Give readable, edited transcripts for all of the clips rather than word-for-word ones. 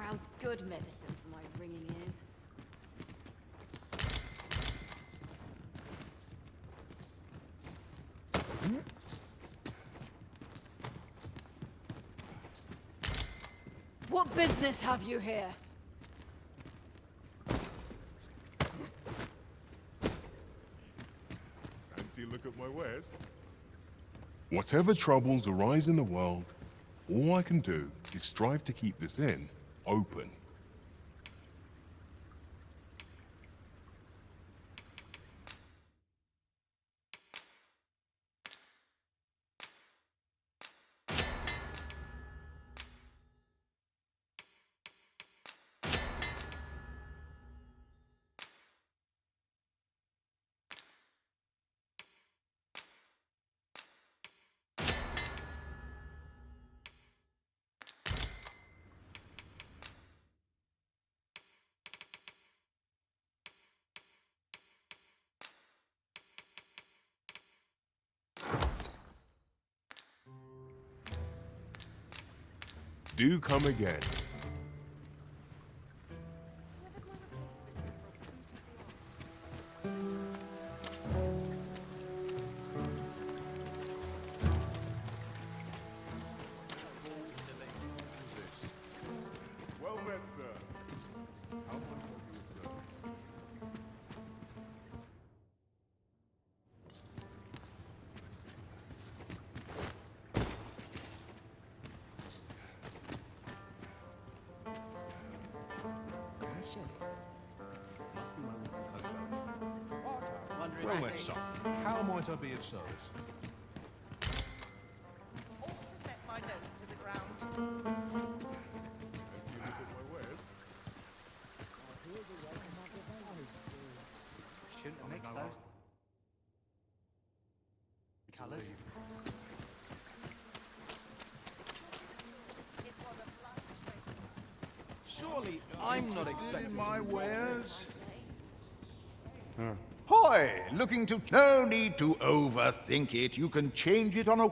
crowd's good medicine for my ringing ears. What business have you here? Fancy a look at my wares? Whatever troubles arise in the world, all I can do is strive to keep this inn open. Do come again. Well met, sir. How much have you observed? Well met, son. How might I be of service? Ought to set my nose to the ground. Fancy a look at my wares? Shouldn't have mixed those colours. It's one of life's great. Surely I'm not expecting My wares? Hoy, looking to... No need to overthink it. You can change it on a...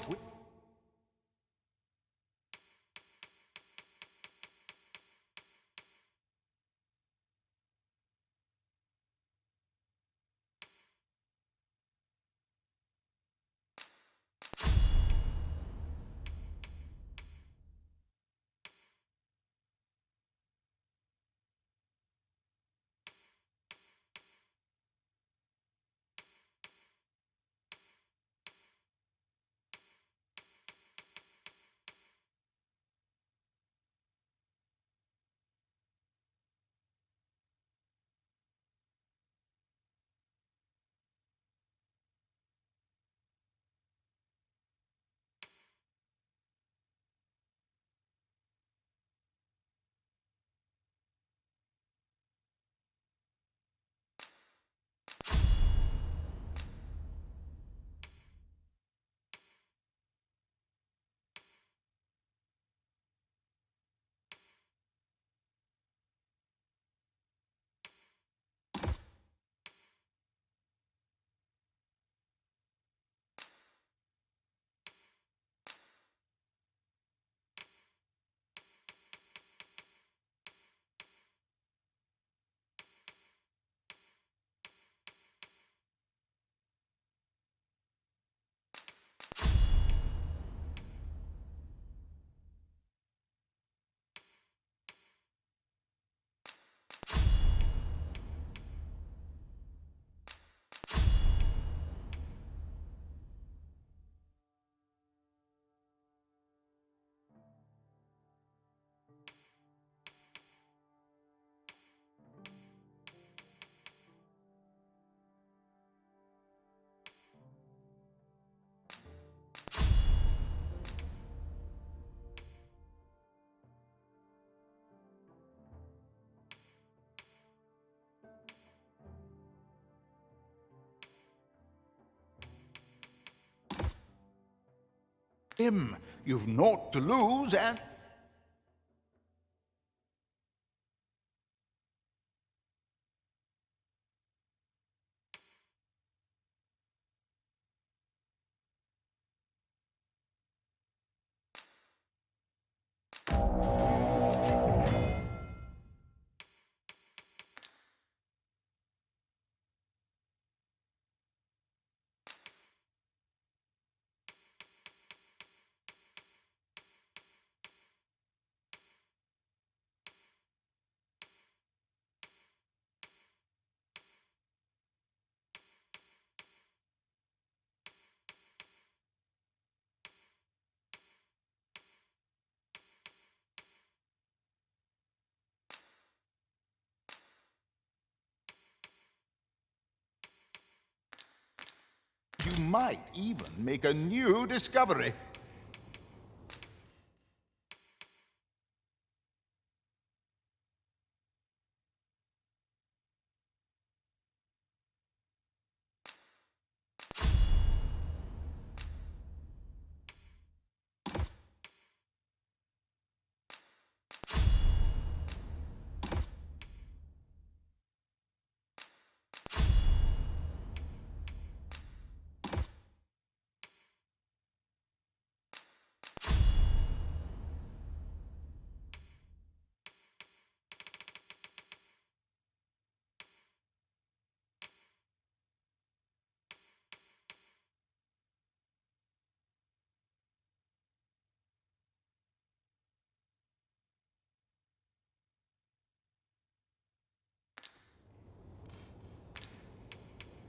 You've naught to lose, and... might even make a new discovery.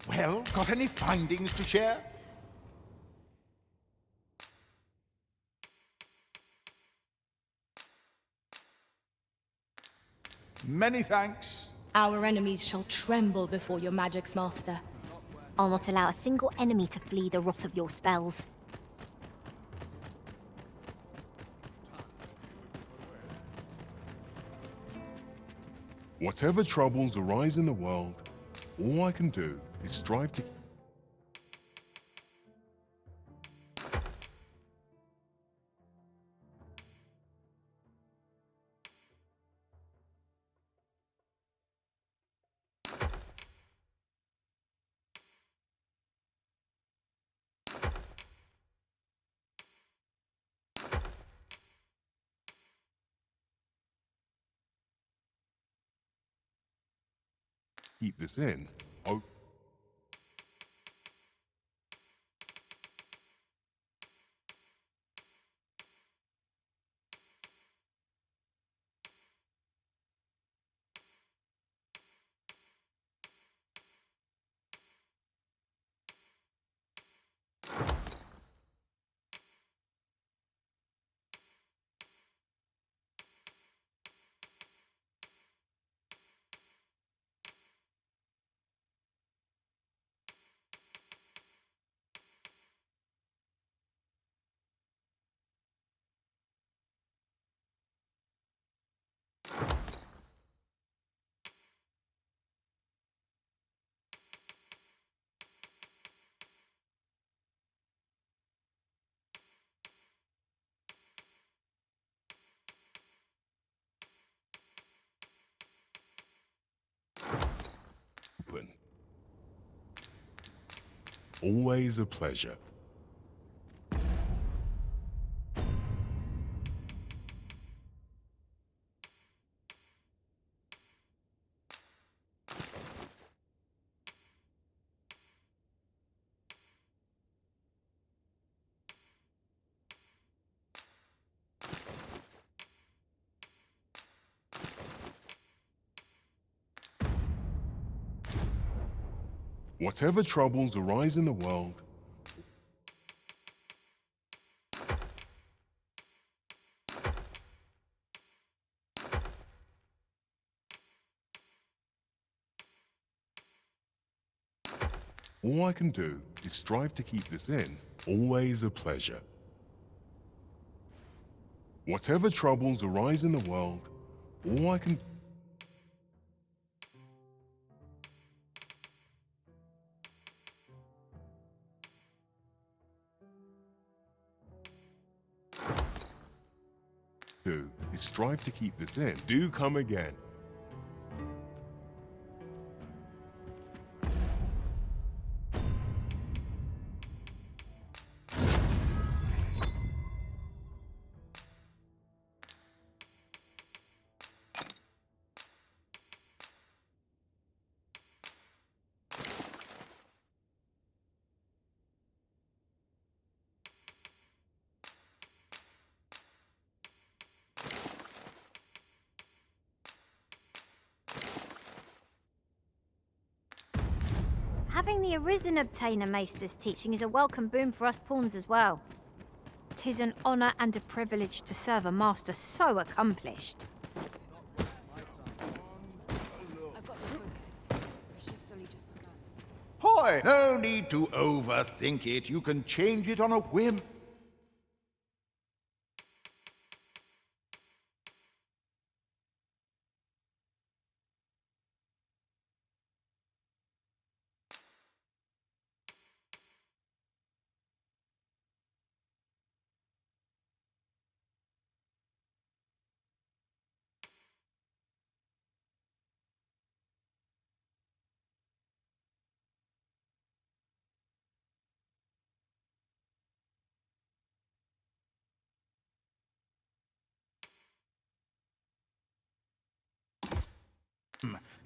Well, got any findings to share? Many thanks. Our enemies shall tremble before your magics, master. I'll not allow a single enemy to flee the wrath of your spells. Whatever troubles arise in the world, all I can do is strive to keep this in. Oh. Open. Always a pleasure. Whatever troubles arise in the world, all I can do is strive to keep this in. Always a pleasure. Whatever troubles arise in the world, all I can do is strive to keep this in. Do come again. Having the Arisen obtain a Maester's teaching is a welcome boon for us pawns as well. 'Tis an honor and a privilege to serve a master so accomplished. I've got the focus. The shift's only just begun. toy. No need to overthink it. You can change it on a whim.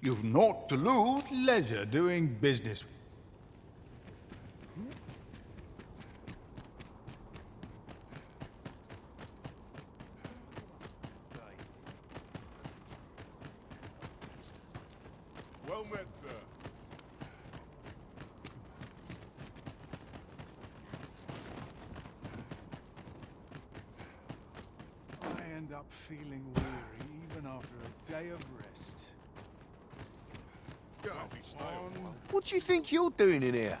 You've naught to lose, leisure doing business. Well met, sir. I end up feeling weary even after a day of rest. What do you think you're doing in here?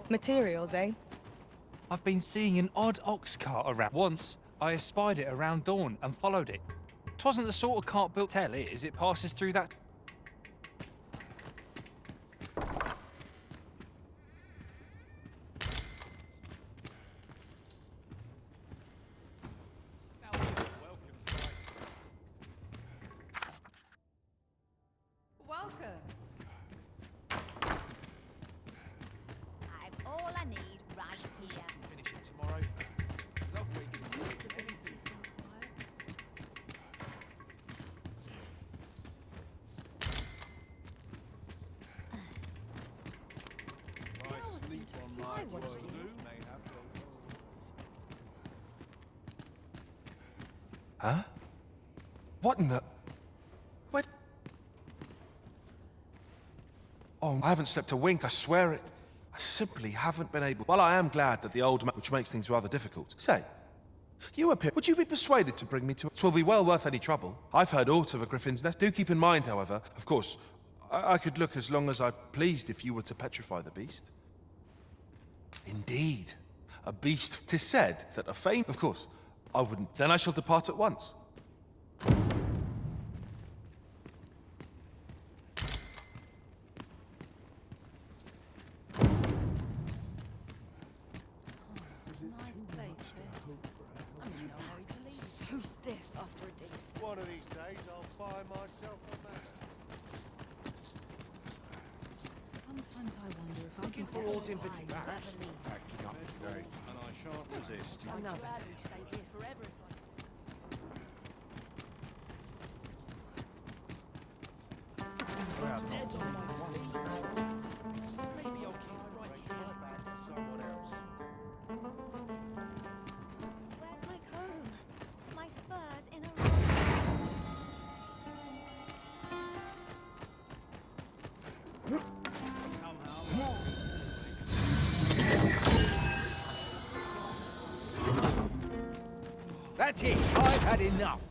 Materials, eh? I've been seeing an odd ox cart around. Once, I espied it around dawn and followed it. 'Twasn't the sort of cart built. Tell is it passes through that. Welcome. I've all I need right here. Finish it tomorrow. Lovely. Huh? What in the... What? Oh, I haven't slept a wink, I swear it. I simply haven't been able... Well, I am glad that the old man... Which makes things rather difficult. Say, you appear... Would you be persuaded to bring me to... 'Twill be well worth any trouble. I've heard aught of a griffin's nest. Do keep in mind, however, of course, I could look as long as I pleased if you were to petrify the beast. Indeed. A beast... 'Tis said that a fame... Of course, I wouldn't... Then I shall depart at once. Nice place, this. I mean, my legs are so stiff after a day. One of these days, I'll buy myself a manor. Sometimes I wonder if I can For all in particular. Acting up to date. And I shan't resist. I'd gladly stay here forever if I... Dead on my feet. Maybe I'll keep right here. Back to someone else. Where's my comb? My fur's in a row. That's it. I've had enough.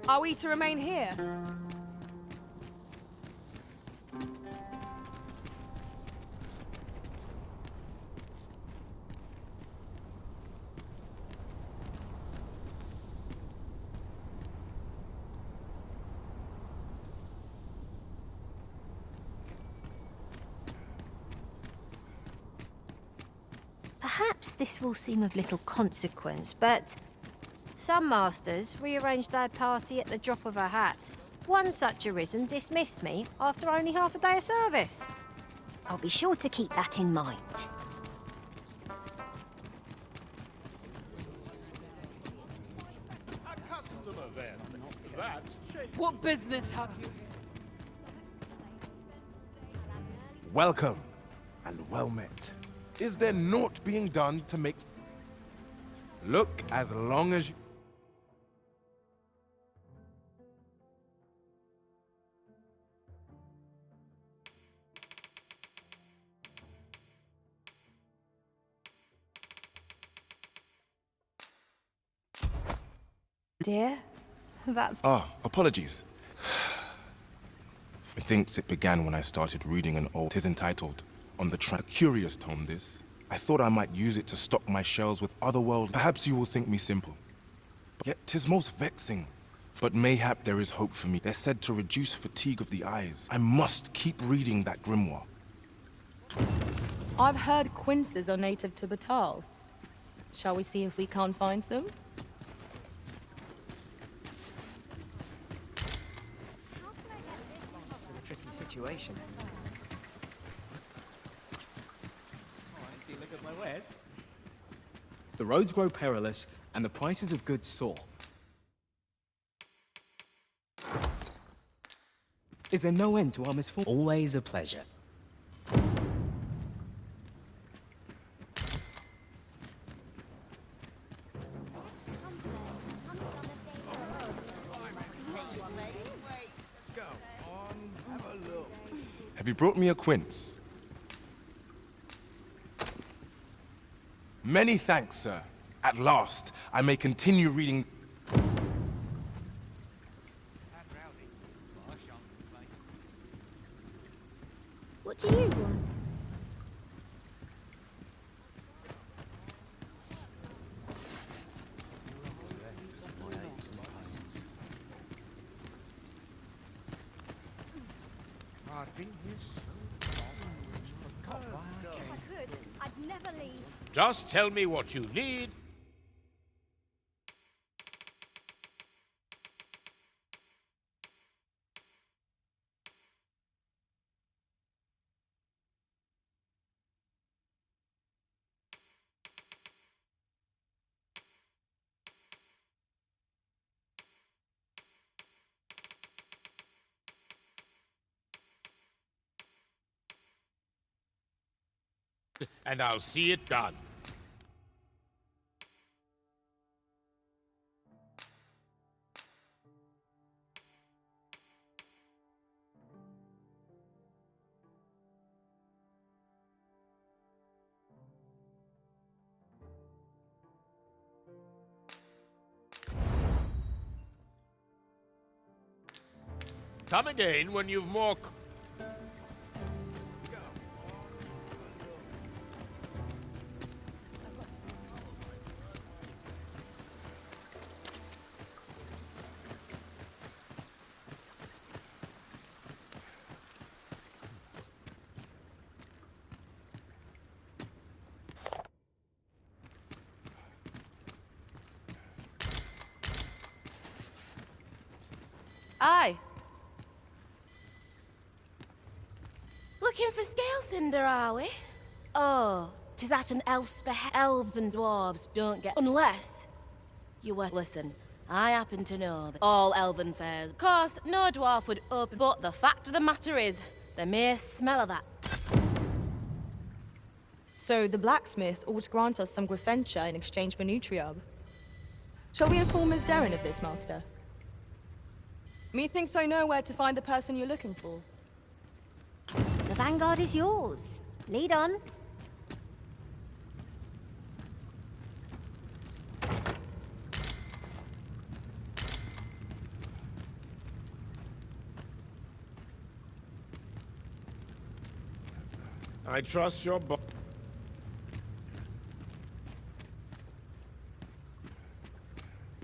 Are we to remain here? Perhaps this will seem of little consequence, but some masters rearrange their party at the drop of a hat. One such arisen dismissed me after only half a day of service. I'll be sure to keep that in mind. A customer, then. That's What business have you here? Welcome, and well met. Is there naught being done to make... Look, as long as you... Dear, That's... Ah, apologies. Methinks it began when I started reading an old... 'Tis entitled, On the Track. A curious tome, this. I thought I might use it to stock my shelves with other world. Perhaps you will think me simple. But yet 'tis most vexing. But mayhap there is hope for me. They're said to reduce fatigue of the eyes. I must keep reading that grimoire. I've heard quinces are native to Batal. Shall we see if we can't find some? Tricky situation. Look at my wares. The roads grow perilous, and the prices of goods soar. Is there no end to our misfortune? Always a pleasure. Have you brought me a quince? Many thanks, sir. At last, I may continue reading. What do you want? If I could, I'd never leave. Just tell me what you need. And I'll see it done. Come again when you've more... Aye. Looking for scale cinder, are we? Oh, 'tis at an elf's elves and dwarves don't get... Unless you were... Listen, I happen to know that all elven fairs... Of course, no dwarf would open... But the fact of the matter is, the mere smell of that... So the blacksmith ought to grant us some Griffenture in exchange for Nutriab. Shall we inform Miss Darren of this, Master? Methinks I know where to find the person you're looking for. The vanguard is yours. Lead on. I trust your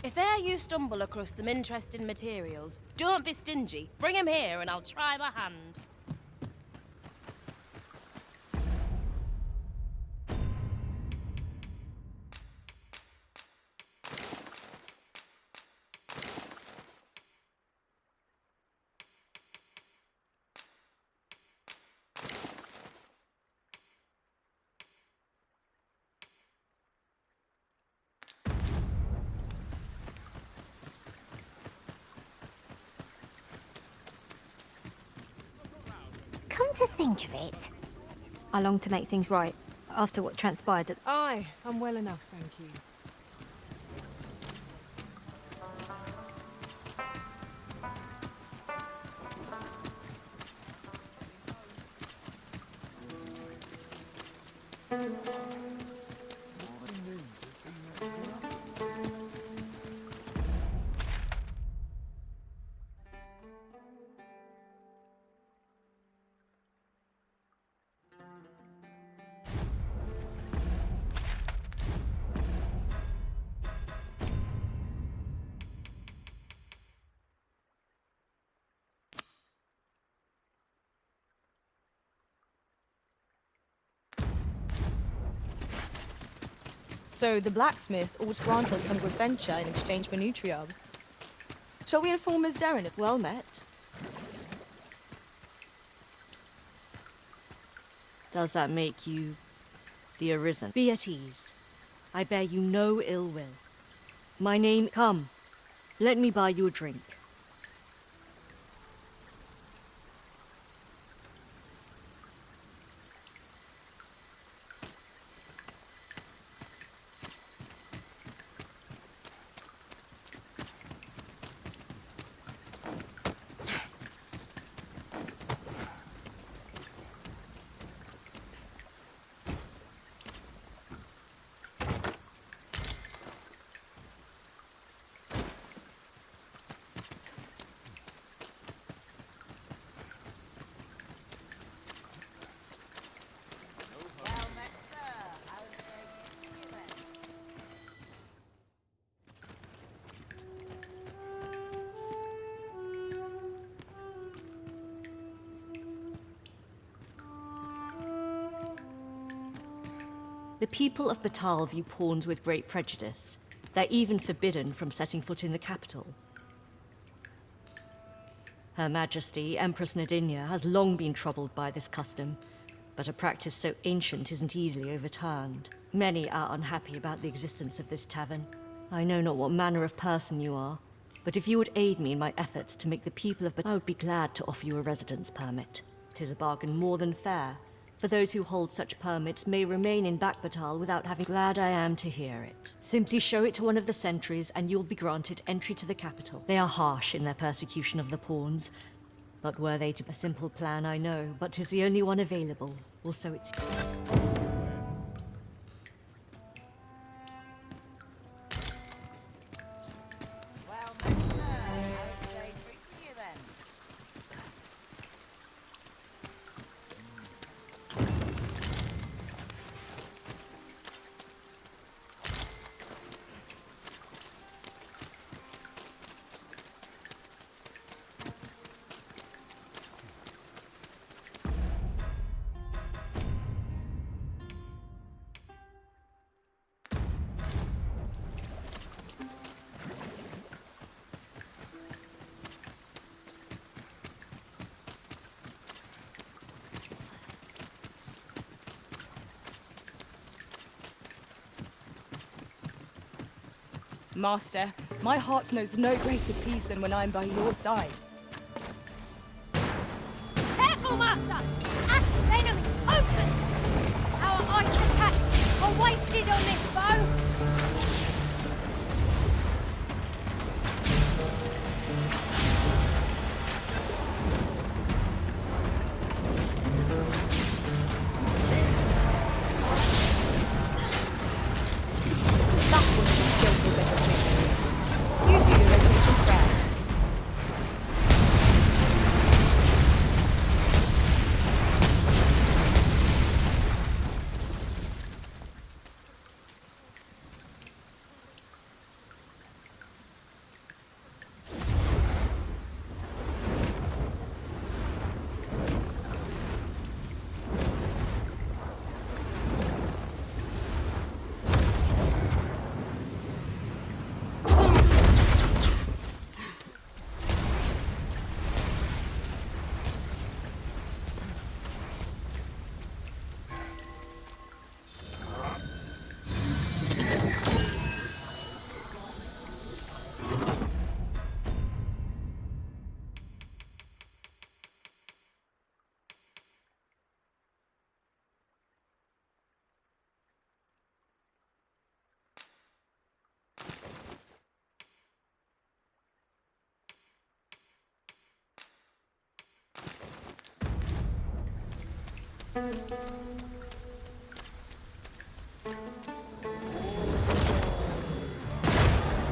If e'er you stumble across some interesting materials, don't be stingy. Bring 'em here and I'll try my hand. Come to think of it, I long to make things right after what transpired at... Aye, I'm well enough, thank you. So the blacksmith ought to grant us some Griffenture in exchange for nutriob. Shall we inform Miss Darren of... Well met. Does that make you the Arisen? Be at ease. I bear you no ill will. My name... Come, let me buy you a drink. The people of Batal view pawns with great prejudice. They're even forbidden from setting foot in the capital. Her Majesty, Empress Nadinia, has long been troubled by this custom, but a practice so ancient isn't easily overturned. Many are unhappy about the existence of this tavern. I know not what manner of person you are, but if you would aid me in my efforts to make the people of Batal, I would be glad to offer you a residence permit. 'Tis a bargain more than fair, for those who hold such permits may remain in Batal without having... Glad I am to hear it. Simply show it to one of the sentries and you'll be granted entry to the capital. They are harsh in their persecution of the pawns, but were they to... A simple plan, I know, but 'tis the only one available. Also, it's... Well met, sir. How's the day treating you then? Master, my heart knows no greater peace than when I'm by your side. Careful, Master! Acid venom is potent! Our ice attacks are wasted on this foe!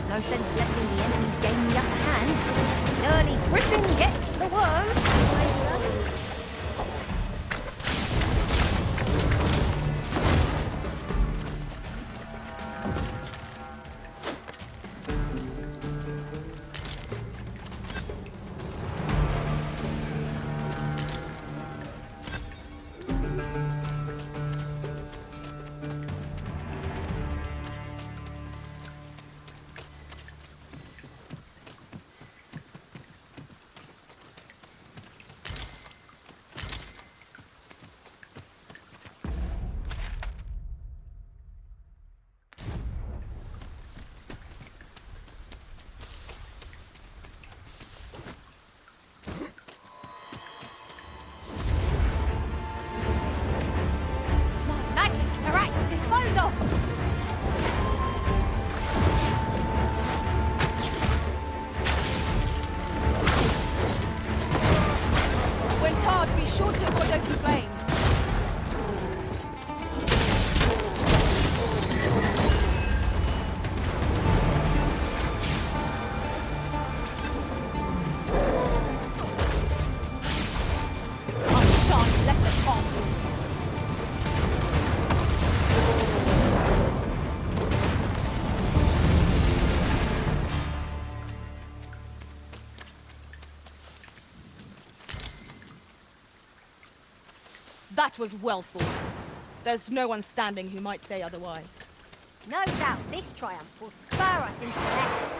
No sense letting the enemy gain the upper hand. The early griffin gets the worm, as they say. That was well fought. There's no one standing who might say otherwise. No doubt this triumph will spur us into the next.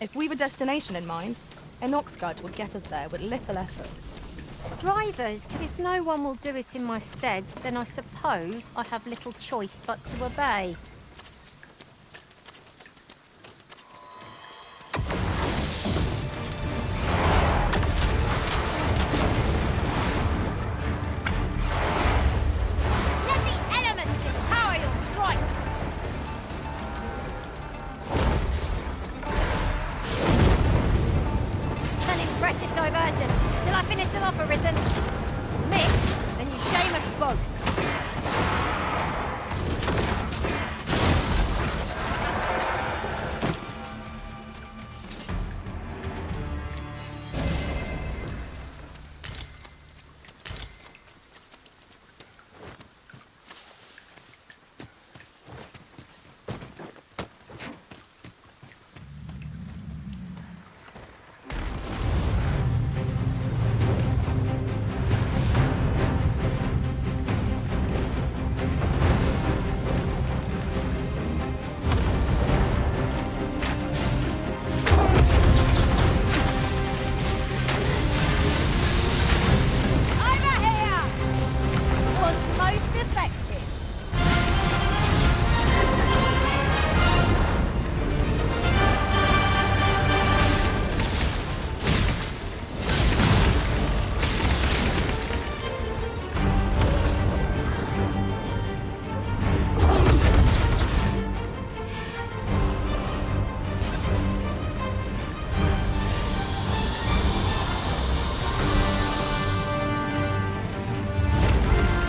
If we've a destination in mind, an ox cart would get us there with little effort. Drivers, if no one will do it in my stead, then I suppose I have little choice but to obey. Let the elements empower your strikes! An impressive diversion. Shall I finish them off, Arisen? Miss, and you shame us both. Over here! It was most effective.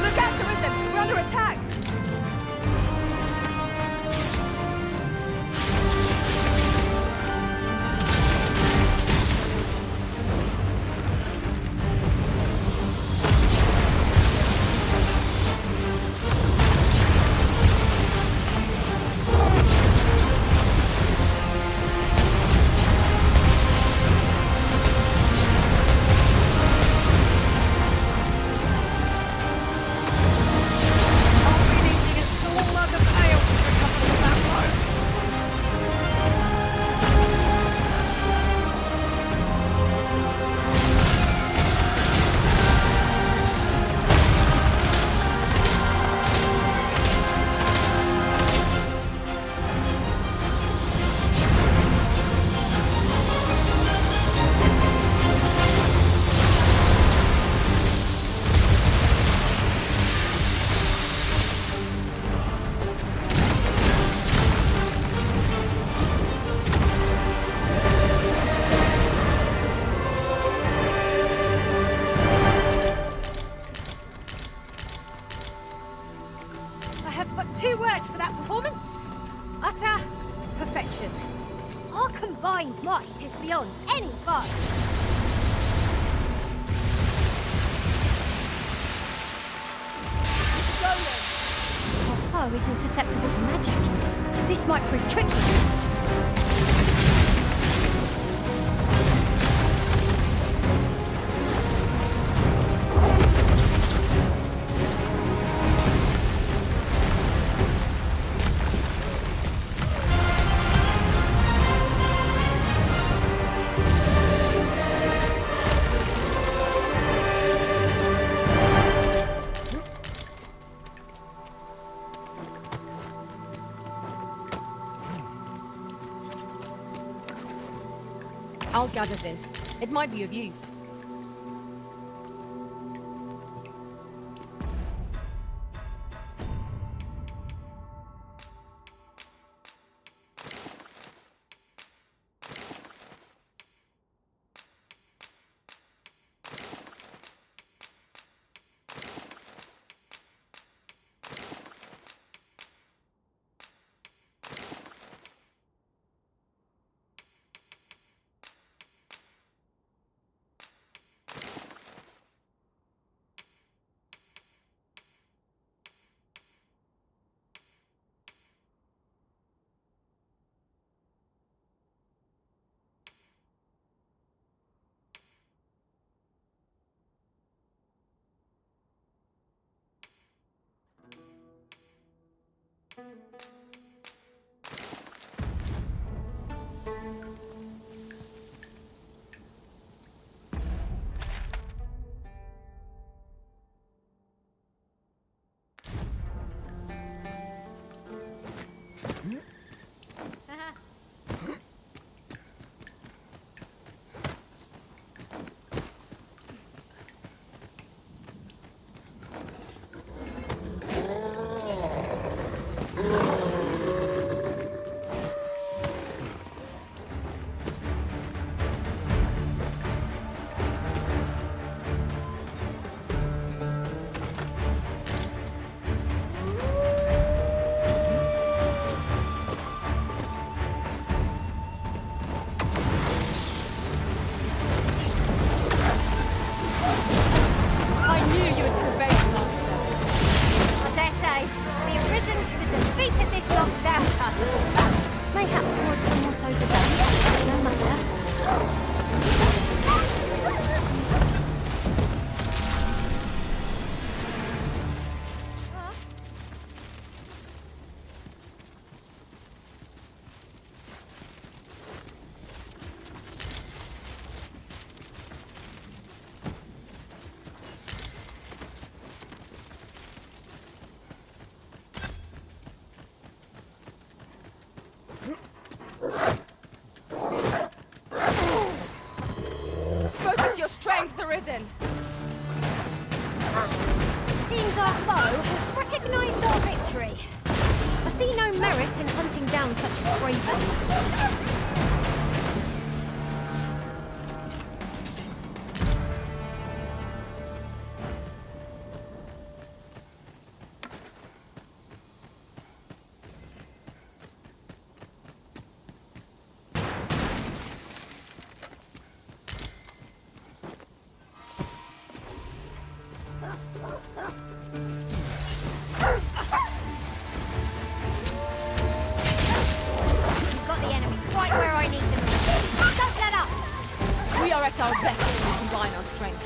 Look out, Arisen! We're under attack! I'll be needing a tall mug of ale to recover from that blow. I have but two words for that performance. Utter perfection. Our combined might is beyond any foe. Our foe isn't susceptible to magic. This might prove tricky. I'll gather this. It might be of use. I knew you would prevail, Master. I dare say, we have risen could have defeated this lot without us. Mayhap was somewhat overdone, but no matter. Focus your strength, Arisen. Seems our foe has recognised our victory. I see no merit in hunting down such cravens. You've got the enemy right where I need them. Don't let up! We are at our best when we combine our strength.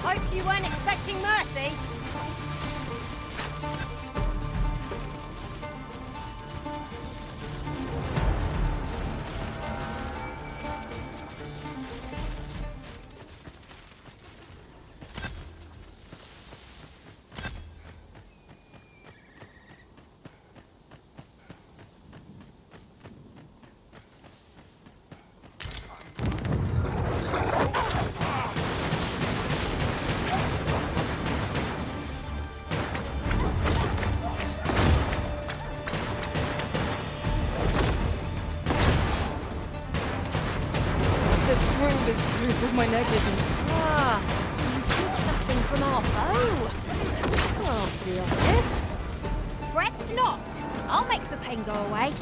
Hope you weren't expecting mercy. This wound is proof of my negligence. Ah, so you took something from our foe. Oh, dear. Fret not. I'll make the pain go away.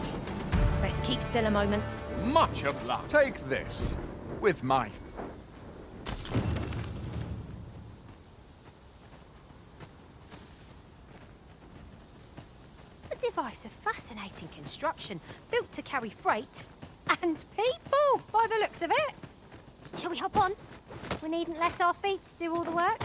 Best keep still a moment. Much obliged. Take this. With my... A device of fascinating construction, built to carry freight and people, by the looks of it. Shall we hop on? We needn't let our feet do all the work.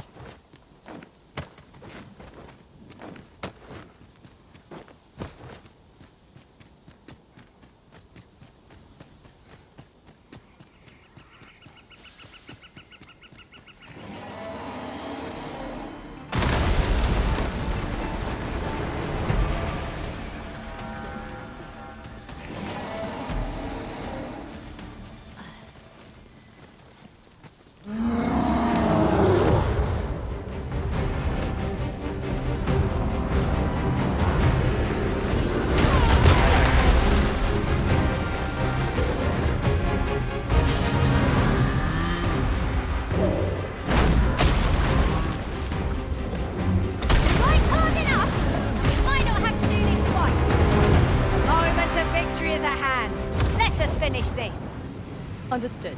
Understood.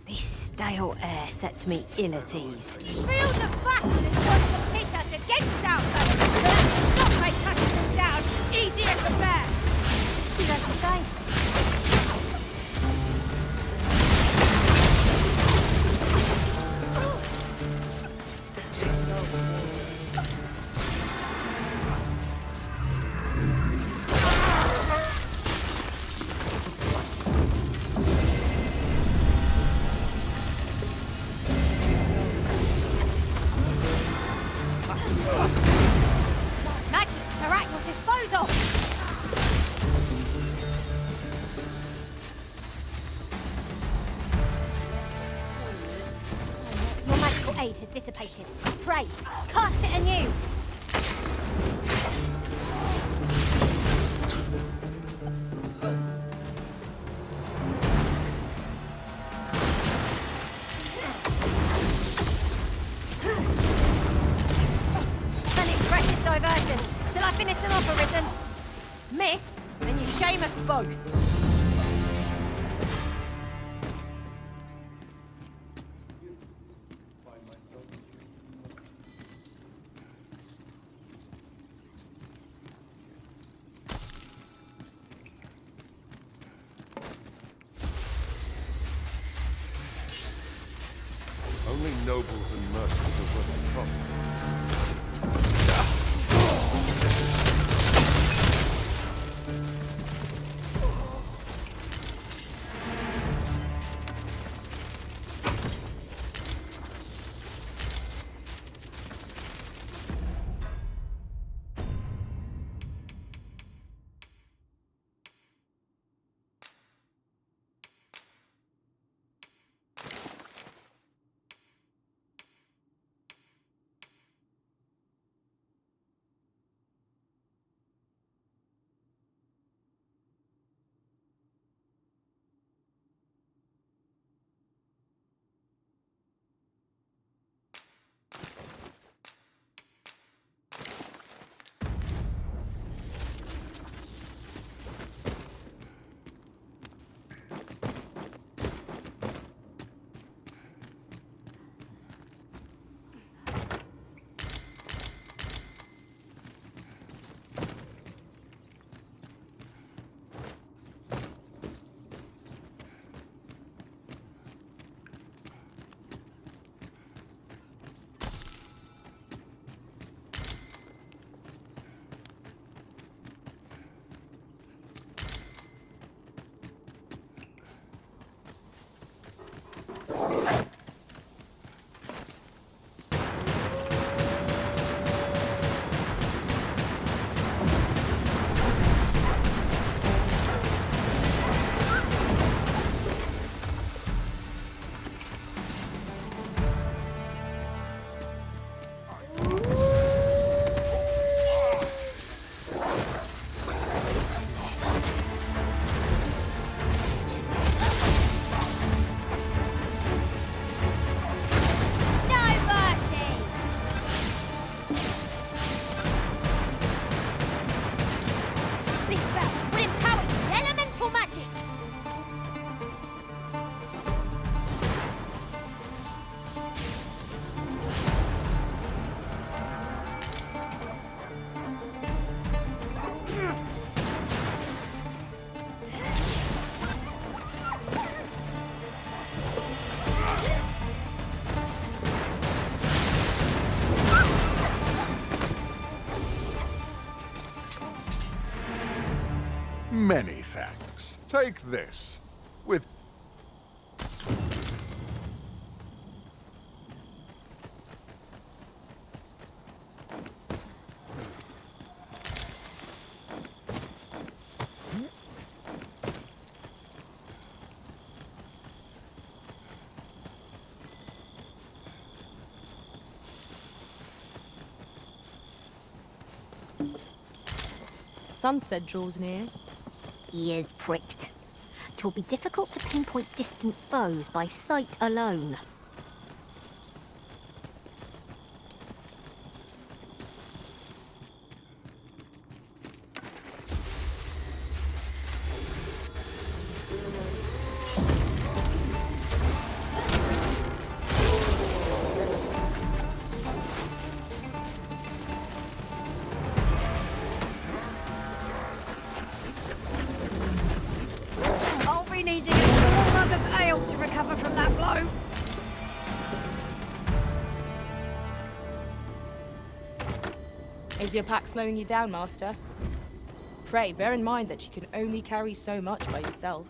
This stale air sets me ill at ease. Feel the battle is going to pit us against our foes, but that will not make cutting them down easy as a bear. You don't say. Magics are at your disposal. Your magical aid has dissipated. Pray, cast it anew. An impressive diversion. Shall I finish them off, Arisen? Miss, then you shame us both. Only nobles and merchants are worth the trouble. Many thanks. Take this. With sunset draws near. Ears pricked. 'Twill be difficult to pinpoint distant foes by sight alone. I'll be needing a small mug of ale to recover from that blow. Is your pack slowing you down, Master? Pray, bear in mind that you can only carry so much by yourself.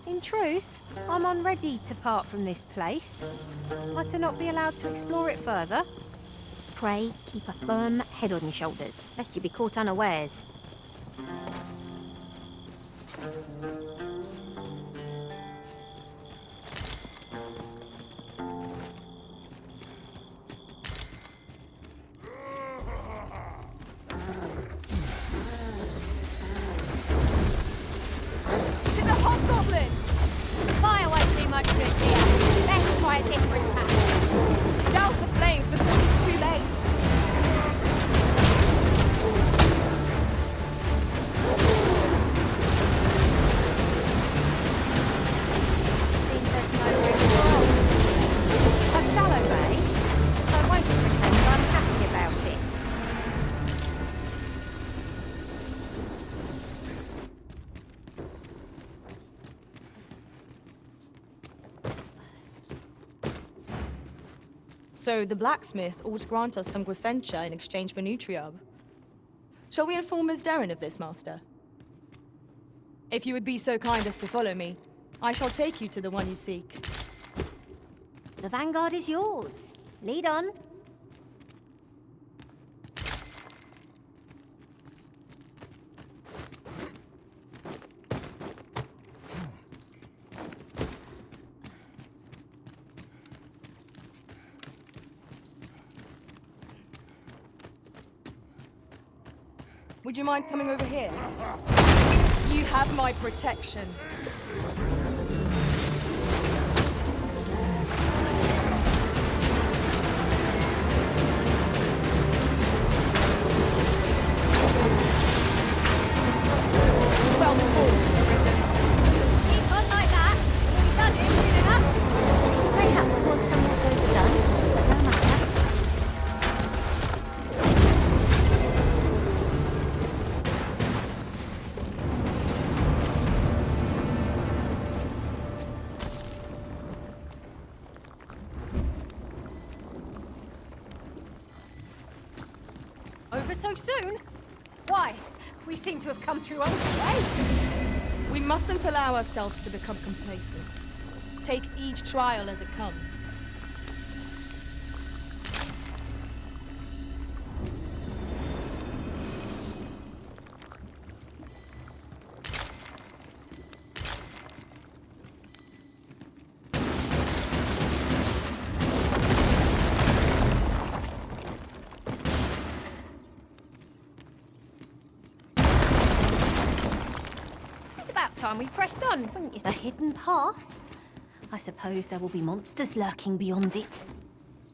In truth, I'm unready to part from this place. I to not be allowed to explore it further. Pray, keep a firm head on your shoulders, lest you be caught unawares. Tis a hobgoblin! Fire won't do much good here. Let's try a different tack. Douse the flames before it is too late. Seems there's no room for all. A shallow bay? I won't pretend I'm happy about it. So the blacksmith ought to grant us some Griffenture in exchange for Nutriub. Shall we inform Ms. Darren of this, Master? If you would be so kind as to follow me, I shall take you to the one you seek. The vanguard is yours. Lead on. Would you mind coming over here? You have my protection. Well fought, Risen. Keep on like that. We've done it soon enough. Mayhap 'twas somewhat overdone, but no matter. Over so soon? Why? We seem to have come through unscathed. We mustn't allow ourselves to become complacent. Take each trial as it comes. It's about time we pressed on, wouldn't you The hidden path? I suppose there will be monsters lurking beyond it.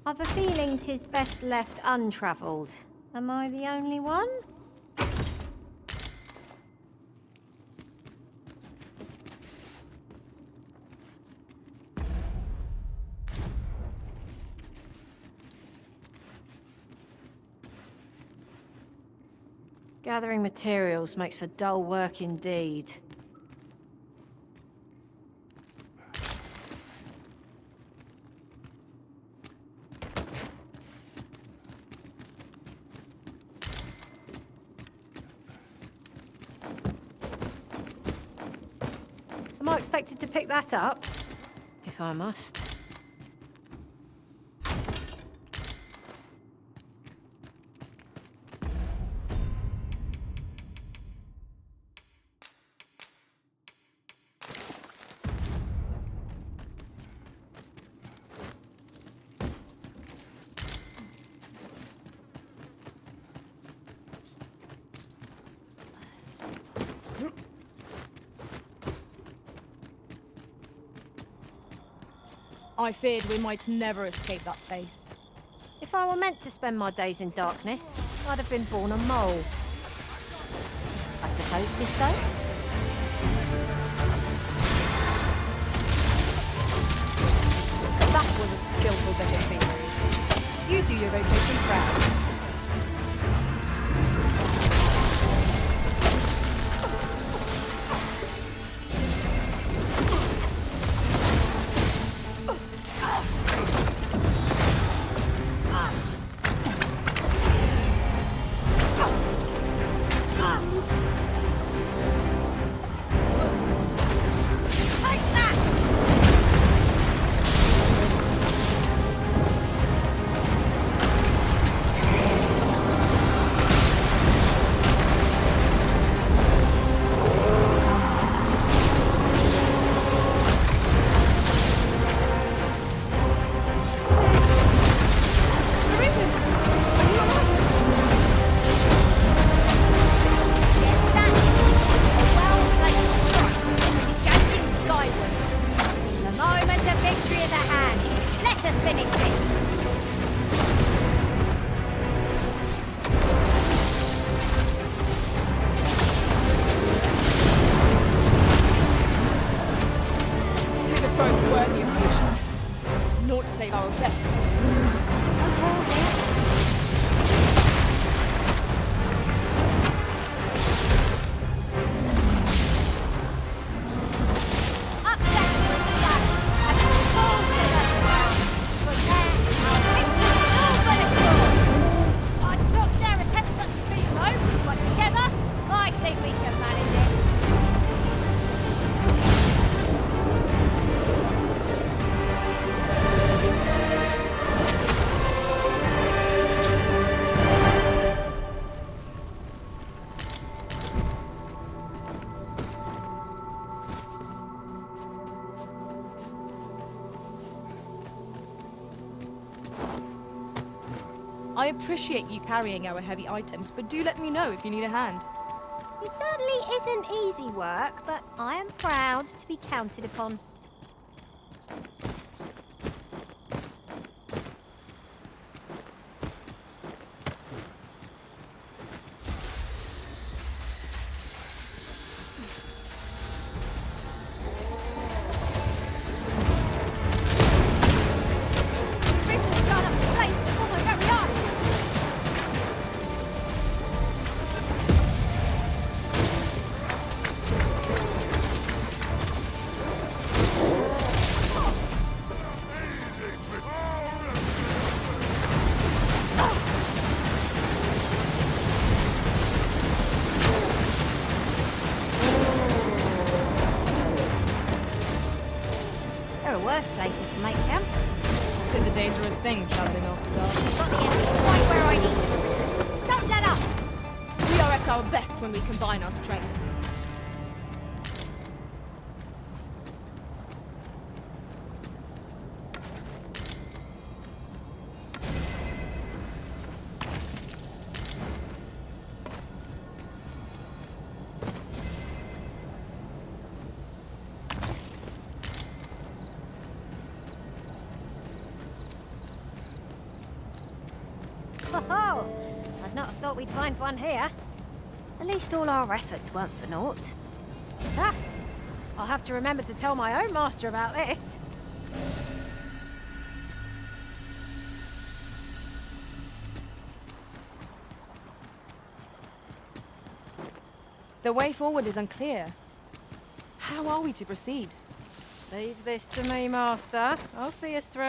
I've a feeling 'tis best left untravelled. Am I the only one? Gathering materials makes for dull work indeed. Am I expected to pick that up? If I must. I feared we might never escape that face. If I were meant to spend my days in darkness, I'd have been born a mole. I suppose 'tis so. That was a skillful bit of thievery. You do your vocation proud. I appreciate you carrying our heavy items, but do let me know if you need a hand. It certainly isn't easy work, but I am proud to be counted upon. Worse places to make camp. Tis a dangerous thing, traveling after dark. Got the end right where I need the prison. Don't let up! We are at our best when we combine our strength. Oh, I'd not have thought we'd find one here. At least all our efforts weren't for naught. Ah, I'll have to remember to tell my own master about this. The way forward is unclear. How are we to proceed? Leave this to me, Master. I'll see us through.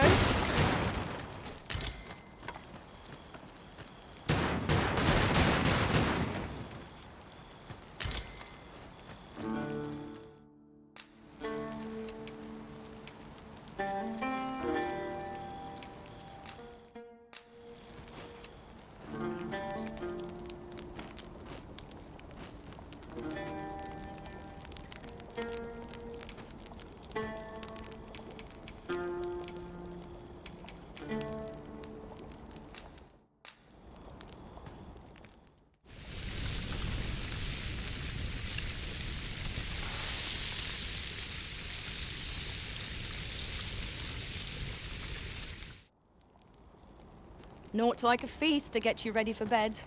Naught like a feast to get you ready for bed.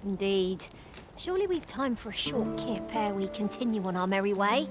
Indeed. Surely we've time for a short kip ere we continue on our merry way.